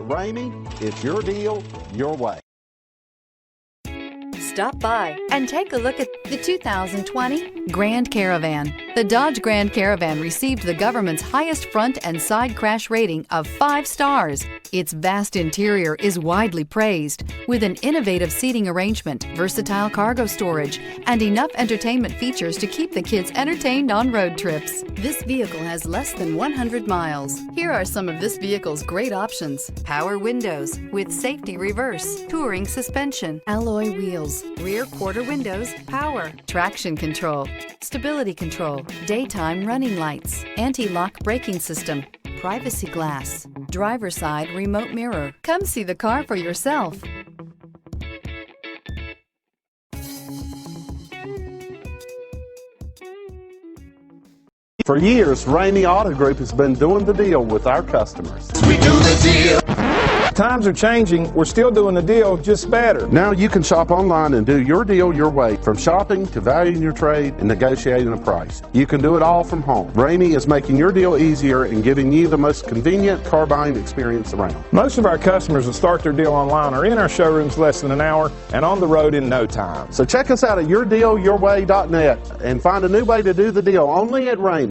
Ramey, it's your deal, your way. Stop by and take a look at the 2020 Grand Caravan. The Dodge Grand Caravan received the government's highest front and side crash rating of 5 stars. Its vast interior is widely praised, with an innovative seating arrangement, versatile cargo storage, and enough entertainment features to keep the kids entertained on road trips. This vehicle has less than 100 miles. Here are some of this vehicle's great options: power windows with safety reverse, touring suspension, alloy wheels, rear quarter windows, power, traction control, stability control, daytime running lights, anti-lock braking system, privacy glass, driver's side remote mirror. Come see the car for yourself. For years, Ramey Auto Group has been doing the deal with our customers. We do the deal. Times are changing. We're still doing the deal, just better. Now you can shop online and do your deal your way, from shopping to valuing your trade and negotiating a price. You can do it all from home. Ramey is making your deal easier and giving you the most convenient car buying experience around. Most of our customers that start their deal online are in our showrooms less than an hour and on the road in no time. So check us out at yourdealyourway.net and find a new way to do the deal only at Ramey.